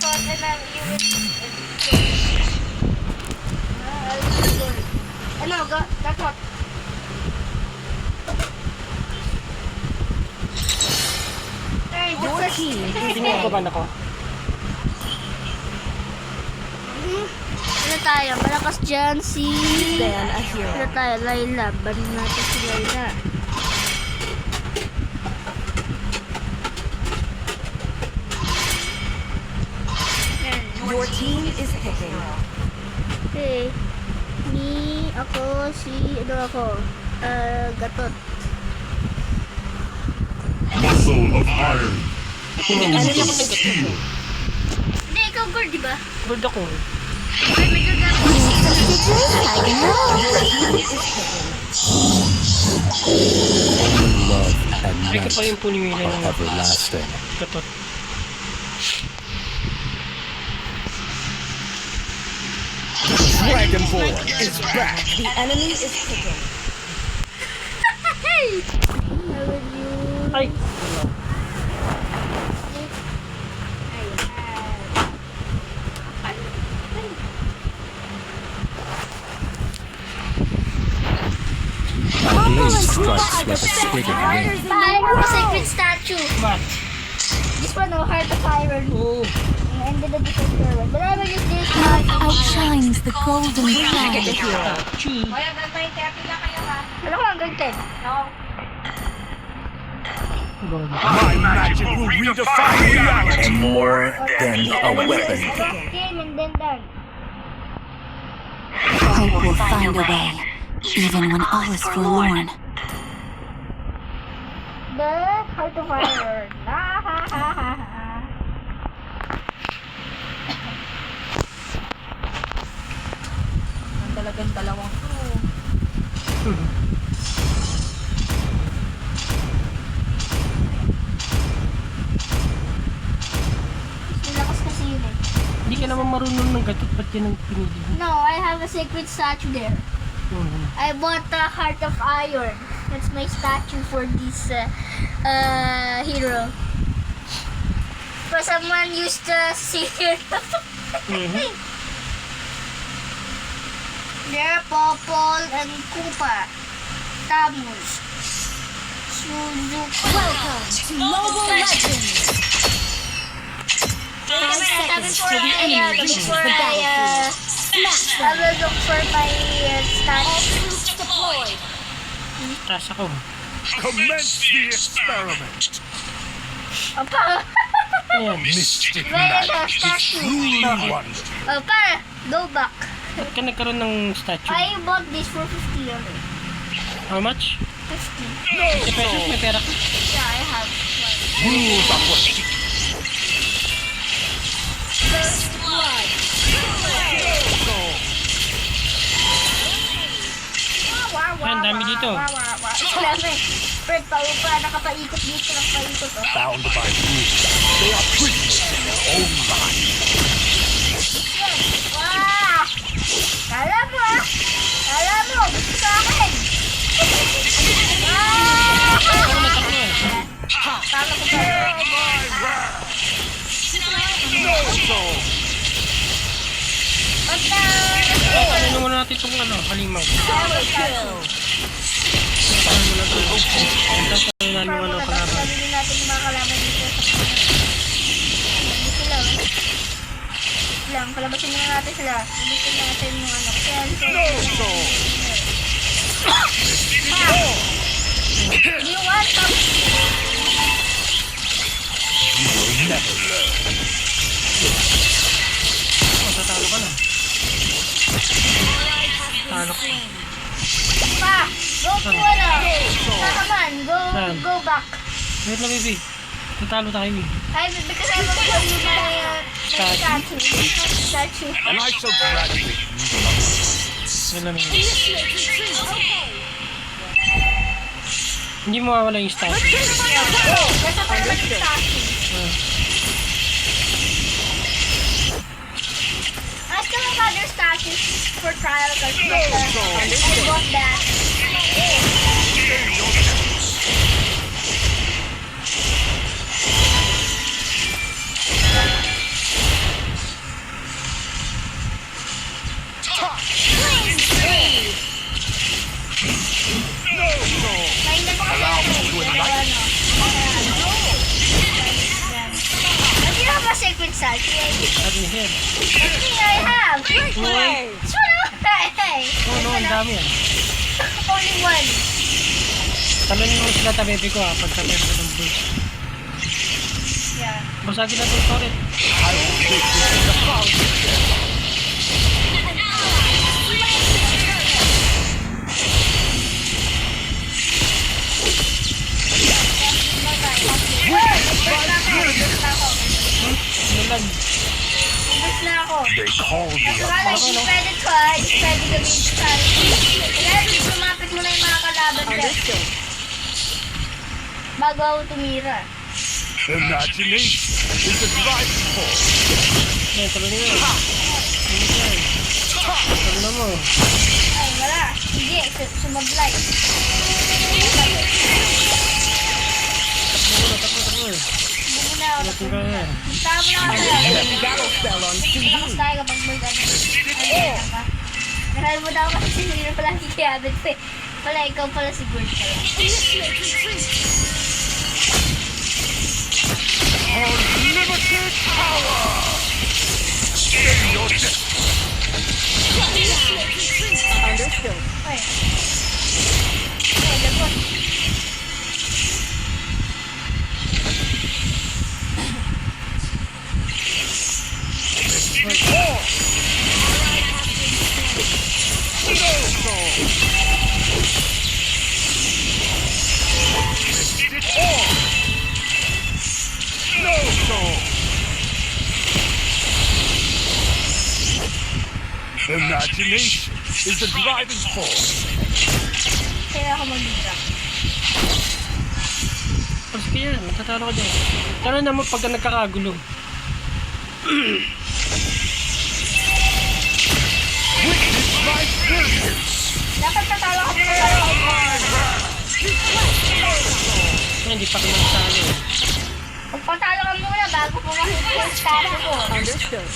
thought and I'm Hello, that's what. Hey, Your team is Tingnan ko ba na ko? Ano tayo? Malakas dyan si... then a hero. Ano tayo? Layla. Banin natin si Layla. Yan. Your team is picking. Okay. Ako, ano ako? Gatot. Muscle of iron. Ano yung ako nag Hindi, ikaw gold, di ba? Gold ako. Ay, may gold ako. Love and Ay ka pa yung punimila ng everlasting. katot. Dragonborn is back. The enemy is picking. Hey! How would you... Ay! My blade strikes like a squiggle wind. Fire a sacred statue. Mat! This one, no, Heart of Iron. Oo. And then the defender one. But I will use this one. Outshines the golden crown. Statue. Ano ko lang, ganito. Gold. My magic will redefine reality. More than a weapon. Game and then done. Hope will find a way, even when all is forlorn. The Heart of Iron. Ah, ha, ha, ha, ha. Ang talagang dalawang to. Malakas kasi yun eh. Hindi ka naman marunong ng katot, ba't yan ang pinili mo? No, I have a sacred statue there. I bought the Heart of Iron. That's my statue for this hero. But someone used the hero. There, Popol and Koopa. Tamus. Suzuki. Welcome to Mobile Legends! 5 seconds till the enemy reaches the battlefield. Smash I them! will look for my statue. Troops deployed! Taas ako. Commence the experiment. Opa! Ayan. Mystic Where is the magic is statue? truly wonderful. Opa! Go back. Ba't ka nagkaroon ng statue? I bought this for 50 only. How much? 50. 50 pesos, may pera ka. Yeah, I have one. Rules are what First blood! Yan, dami dito. Dami. Fred, pa nakapaikot dito ng paikot. Oh. bound by rules. They are prisoners in their own minds. Wow! Kala mo ah! Kala mo! Gusto sa akin! Ah! Ako na taklo eh. Kala ko ba? No soul. Basta! Ano muna natin itong halimaw. Double kill! Paano mo na ito? Tapos tayo na yung kalaban. Sabihin natin yung mga kalaban dito sa dito lang. Lang, kalabasin muna natin sila. Dito natin yung ano. No soul. You want some? You will never learn. Matatalo ka na. Talo ka. Pa! Go to ano? Come on, go back. Wait lang, baby. Natalo tayo eh. Because I will show you my statue. And I shall graduate you. Yan lang yun. Hindi mawawala yung statue. Basta pa naman yung statue. I still have other statues for trial because I bought that. statue. At ni head. Everything I have. Uy. Hey. Oh no, ang dami yan. Only one. Talunin mo sila tabebi ko ha, pagka meron ko ng burst. Yeah. Basagin na itong turret. Nalag. Ubus na ako. They call me a Akala, hindi pwede to ha. Hindi pwede gamitin sa akin. Kailangan sumapit mo na yung mga kalaban ko. Understood. Bago ako tumira. imagination is a driving force. Yan, talunin mo. Talunin mo. Ay, wala. Hindi, sumablay. Takbo. Hindi na ako. Natin ka yan. Tama na ako. Battle spell on CD. Lakas tayo kapag Nahal mo daw kasi sinira pala si Kiabit ko eh. Pala, ikaw pala si Gord pala. Unlimited power! In your death! Understood. Ay. Ay, lagot. Imagination is the driving force. Kaya ako mag-drop. Sige yan, matatalo ka dyan. Talo naman pagka nagkakagulo. Witness my brilliance! Dapat tatalo ka muna tayo. Ay, hindi pa ka magtalo eh. Magpatalo ka muna bago pumahit yung statue ko. Understood.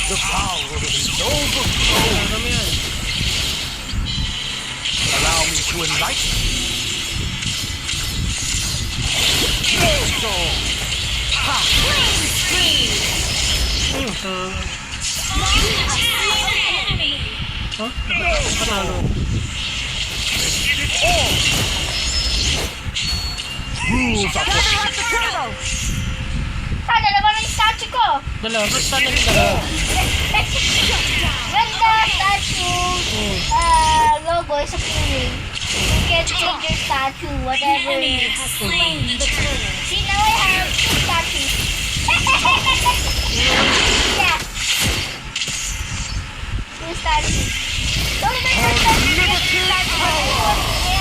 The power is overflow. Talo mo yan. Allow me to enlighten. No soul. Huh? Patalo. Rules are for Sana naman yung statue ko. Dalawa, ba't talo yung dalawa? When the statue logo is appearing, you can change your statue, whatever. See, now I have two statues. Yeah. Two statues. Don't make the statue. I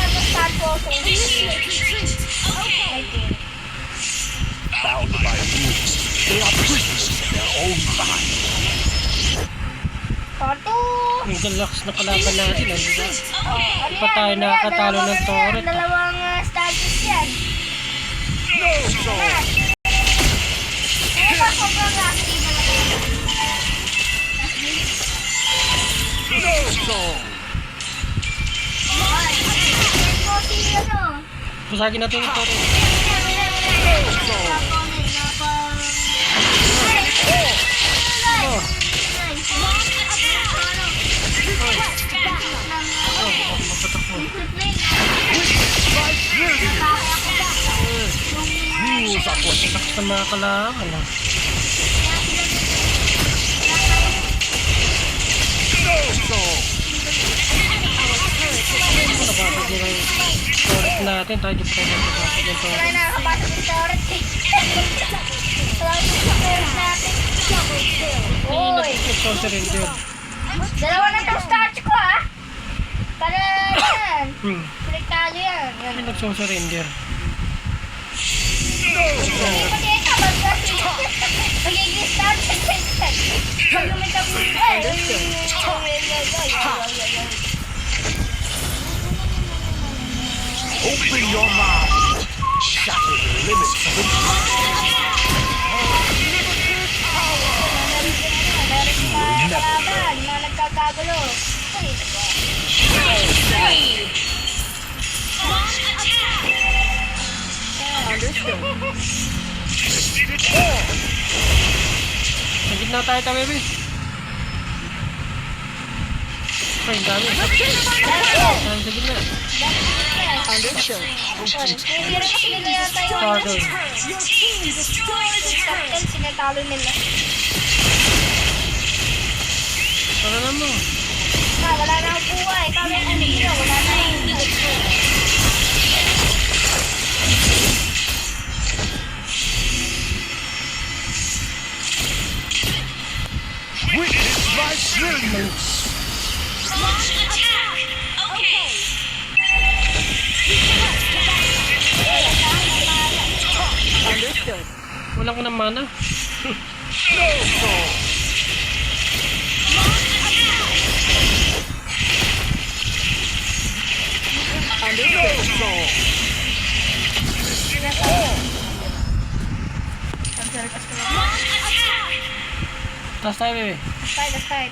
have a statue also. Right there. bound by rules. They are prisoners in their own mind. Statue! Ang galax na kalaban natin. Ano ba? Ano Pa tayo yan? nakakatalo ng Dalawang turret, ah. Dalawang statues yan. No soul. Ano ba sobrang laki na No soul. Pusagin natin yung turret. Oh, mapatak mo. Rules are for Lakas na mga kalaban. Ah. no soul. Nabasag nila yung turret natin. Tayo di pa tayo nabasag yung turret. Oy! Nag-surrender. Dalawa na itong statue ko ah! Para yan! Piliktado yan! Yan. May nag-surrender. Pati ito, magiging statue. Open your mind. Shatter the limits of Kalaban na nagkakagulo. Understood. infinity. gitna tayo, baby. Ay, ang dami. Ang sa gitna. Understood. Hindi rin kasi nila yata yung Starter. captain, sinatalo nila. Para na mo. Wala na akong buhay. Kami ang hero. Wala na yung Witness my brilliance. Understood. Wala ko ng mana. Taas tayo, baby. Tayo.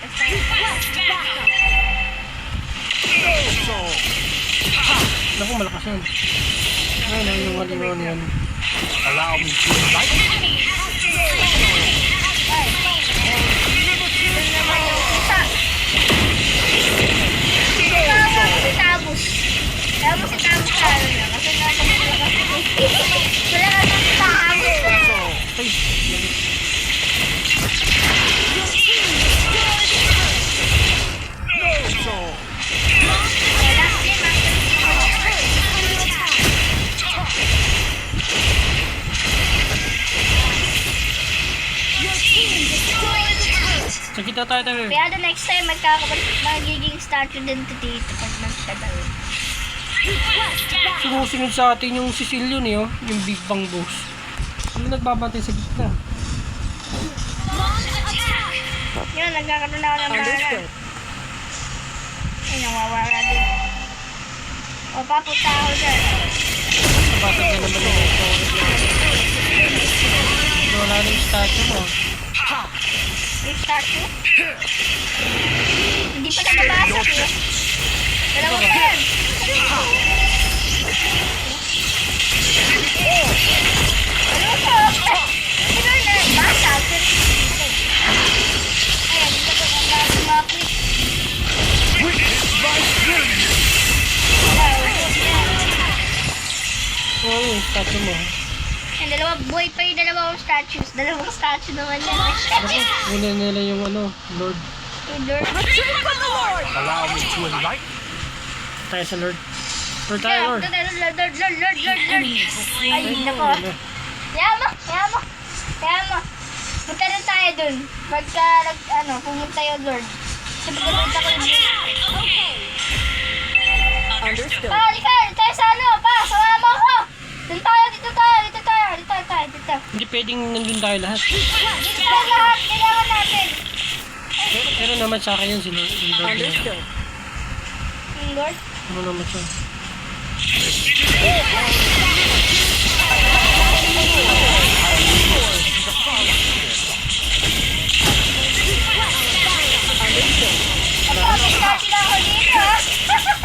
Naku, malakas yun. Ay, yung halimaw niyan. Allow me to invite. Yun naman yung isa. Tama mo si Tabus. Kaya mo si Tabus sa ano na. Kasi nga naman wala kasi. Wala kasi si Tabus eh. Ay, Wala kasi sa kita tayo, baby. Kaya the next time magiging statue din to dito pag magtagal. Sumusunod sa atin yung Sicilian eh, oh. Yung Big Bang Boss. Ano nagbabantay sa gitna? Yun, nagkakaroon na ako ng bala. Understood. Ay, nawawala din. O, papunta ako dyan. Napasag na naman yung turret na. Wala na yung statue mo. Yung statue? Hindi pa nababasag eh. Dalawa pa yan. Ano po? Ano na? Basag. Ayan, dito pa ang lahat sumapit. Witness my brilliance. Oo, yung statue mo. Ang dalawa, buhay pa yung dalawang statues. Dalawang statue naman yan. Ako, una nila yung ano, Lord. Yung Lord. Allow me to invite. Tayo sa Lord. Lord tayo, Lord. Lord. Ay, nako. Yama. Punta rin tayo dun. Pagka, pumunta yung Lord. Sabi ko, punta ko yung Lord. Understood. Halika, tayo sa sumama ko. Dito tayo. Hindi pwedeng nandun tayo lahat. Dito tayo lahat, kailangan natin. Pero naman sa akin yun, si Lord. Si Lord yun. Understood. Yung Lord? Ano naman siya? Napapit natin ako dito, ha?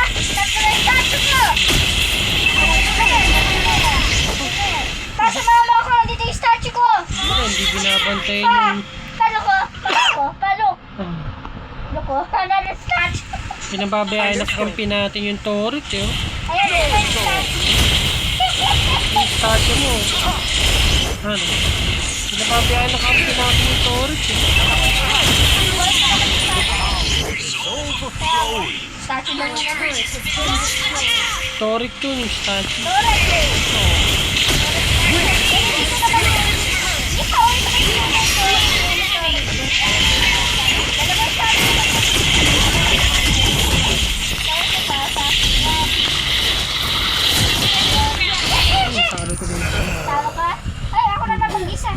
Tatlo na yung statue ko. Pasumama ako, nandito yung statue ko. Hindi binabantay yung... Palo ko. Ah, Another statue. pinababayaan na kampi natin yung turret, eh. Oh. Ayan, ito yung statue. Yung statue mo. Ano? Pinababayaan na kampi natin yung turret, eh. Statue na naman. Turret to, yung statue. Ay, talo ko din. Talo ka? Ay, ako na mag-isa.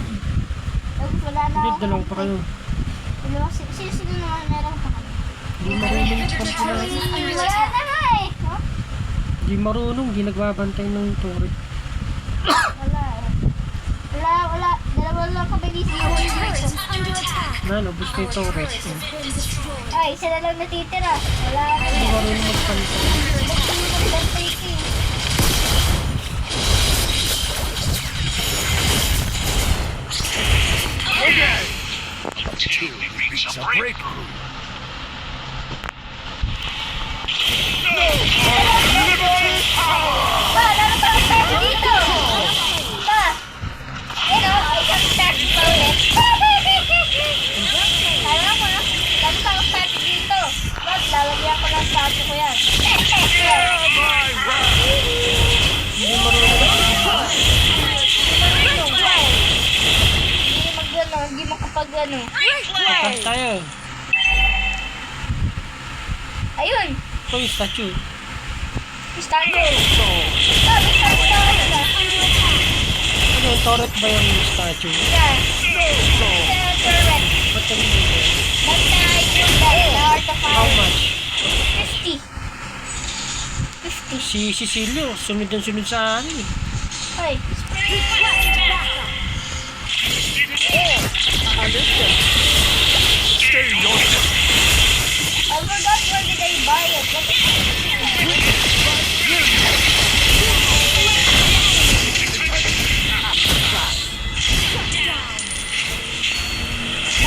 Wala na Hindi, ako. dalawang pa kayo. Sino naman meron pa kayo? Hindi marunong yung kampi natin. Wala na nga eh. No? Hindi marunong, hindi nagbabantay ng turret. Wala eh. Wala. Dalawa lang kabilis na Ubus na yung turret. Ay, isa na lang natitira. Wala na Hindi yan. marunong magpantay. Until we reach a breakthrough. Pa, lalo pa ang statue dito! Pa! Ayun o, isang statue pa ulit. Alam mo, lalo pa ang statue dito. Wag, lalagyan ko ng statue ko yan. Hindi marunong. Hindi mag-ano, hindi makapag-ano. Atas tayo. Ayun! Ito yung statue. Statue! Ah, may statue na kayo na. Ano yung turret ba yung statue? Yeah. Turret. Ba't yung dito? Ba't na yung the Heart of How Iron? much? 50. 50. Si Cecilio, sunod ang sunod sa akin eh. Ay. Understood. Stay yourself. I forgot where did I buy it.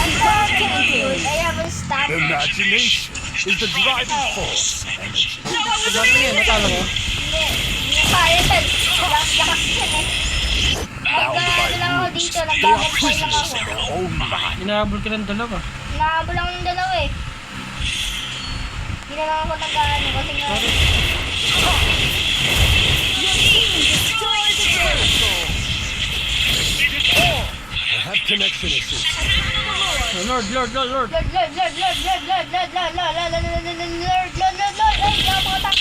I have a statue. Imagination is the driving force. Sabi niya, natalo ko. Hindi pa yan. Lakas yan eh. Nagkaano lang ako dito. They are Nagkakapay lang prisoners ako. of their own mind. Inahabol ka ng dalawa. Nahabol ako ng dalawa eh. Hindi na lang ako nagkaano kasi nga. I have connection issues. Oh, Lord. Lord. Ay, nakapatak.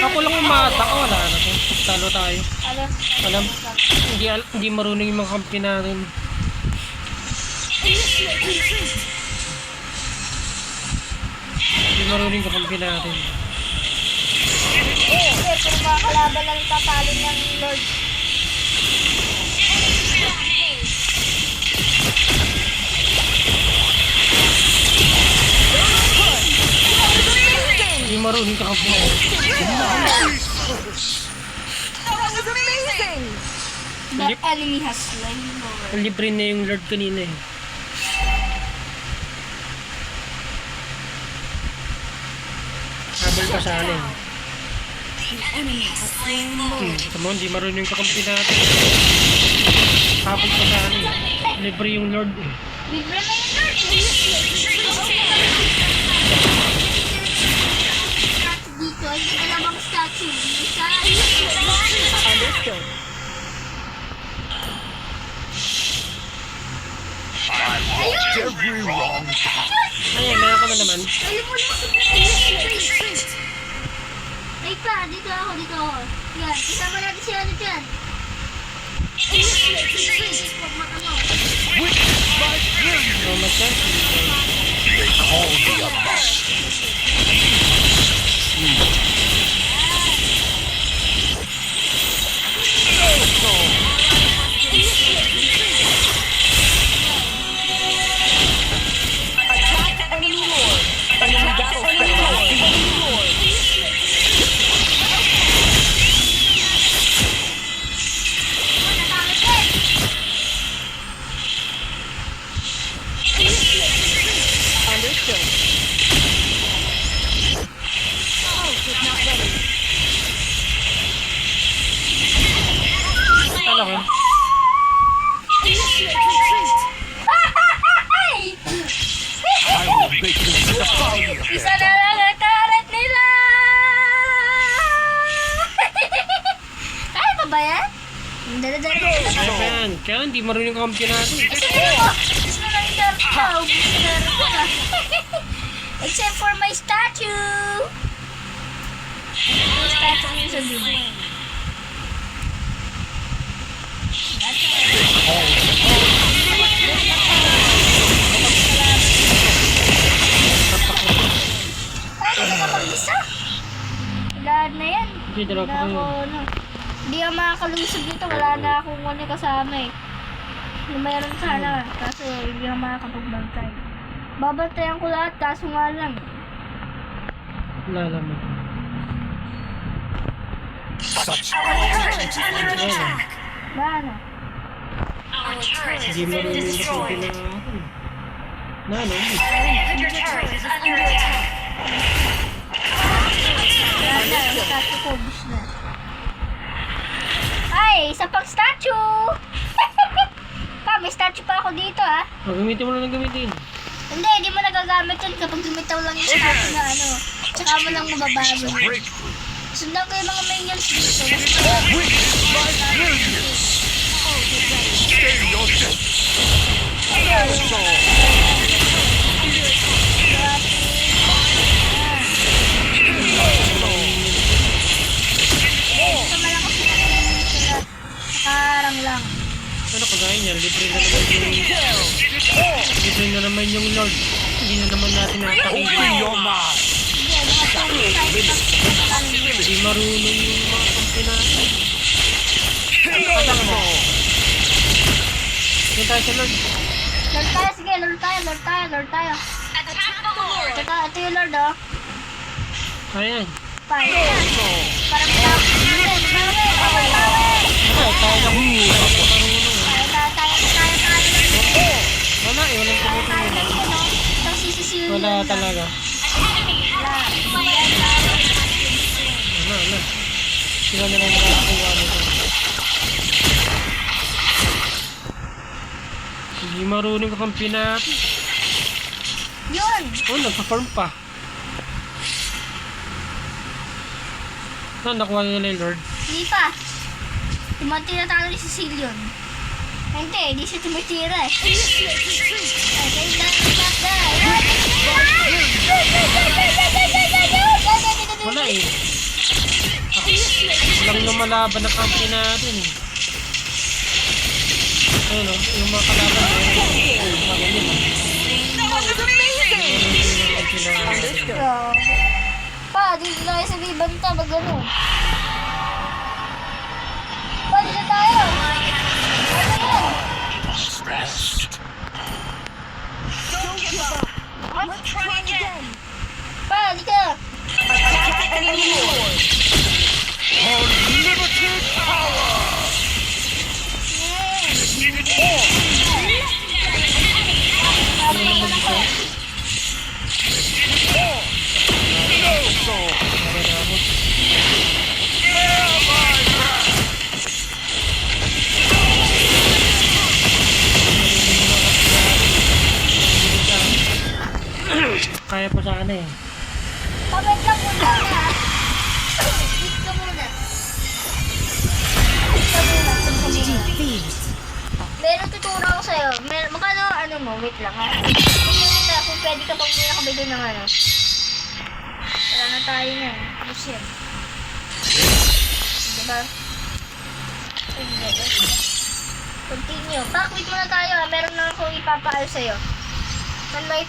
Ako lang umata ko, wala na to. Talo tayo. Ano? Alam, hindi marunong yung mga kampi natin. Hindi marunong yung kampi natin. Puro mga kalaban lang tatalo ng Lord. Hindi marunong yung kampi natin. The enemy has slain Lord. Libre na yung Lord kanina eh. Habol pa sa akin. Come on, di marunong yung kakampi natin. Habol pa sa akin. Libre yung Lord eh. Libre na yung Lord. Dito, hindi ka namang statue. Understood. Every wrong path. Ayan, meron ka ba naman? Ayun mo lang sa Ay pa, dito ako. Yan, kasama natin si ano dyan. Huwag matamo. Oh, mag-chance. They call me a master. Attack enemy lord. Enemy battle enemy lord. Understood. Ano ka? I will make them see the folly of Isa their na lang ang karat nila! Kaya pa ba yan? Dala-dala. Kaya pa yan. Kaya hindi marunong yung kakampi natin. Gusto na lang yung karat ko. Gusto na lang ko na. Except for my statue! May statue ko sa dulo. Ay, hindi ka mag-isa. Wala na yan. Hindi, dalawa pa Wala kayo. ako, ano. Hindi ako makakalusog dito. Wala na akong ano kasama eh. Yung mayroon sana. Kaso hindi ako makakapagbantay. Babantayan ko lahat. Kaso nga lang. Wala naman. such Ayan. Wala na. Hindi marunong yung kampi na... Na ano? Wala na, yung statue ko, ubus na. Ay, isa pang statue! Pa, may statue pa ako dito ah. Gamitin mo na lang gamitin. Hindi mo nagagamit yun kapag lumitaw lang yung statue na ano. Tsaka mo lang mababago. Sundan ko yung mga minions dito. Stay your distance. Ito malakas na sila. Nakarang lang. Ano kagaya niyan? Libre na naman yung Lord. Hindi na naman natin natakin. Open your mind. Hindi marunong yung mga kampi natin. Doon tayo sa Lord. Lord tayo, sige, Lord tayo. Ito yung Lord oh. Ayan. Fire. Parang tayo. Tayo lang. Marunong. Tayo. Wala eh. Walang tumutulong. Tapos sisisiyo Wala talaga. Wala. Sila na lang nakakakuha nito. Hindi marunong ka kampi natin. Yun. Oh, nagpa-farm pa. Saan nakuha nila yung Lord? Hindi pa. Tumatira tayo ni Cecilion. Hindi siya tumitira eh. Wala eh. Walang lumalaban na kampi natin eh. Ayun o, yung mga kalaban Pa, dito tayo sa bibanta. Pag ano? Pa, dito tayo. Ano yan? Rest. Pa, dito. Unlimited power. No soul. Hear my wrath. Kaya pa sa ano eh. Pamit lang muna na. Wait ka muna. Meron tuturo ako sa'yo. Magkano ano mo? Wait lang ha. Tingnan kita kung pwede ka pang muna kabili ng ano. Wala na tayo na eh. Tapos yan. Diba? Ay, diba? Continue. Back, wait muna tayo ha. Meron na akong ipapaayos sa'yo. Man may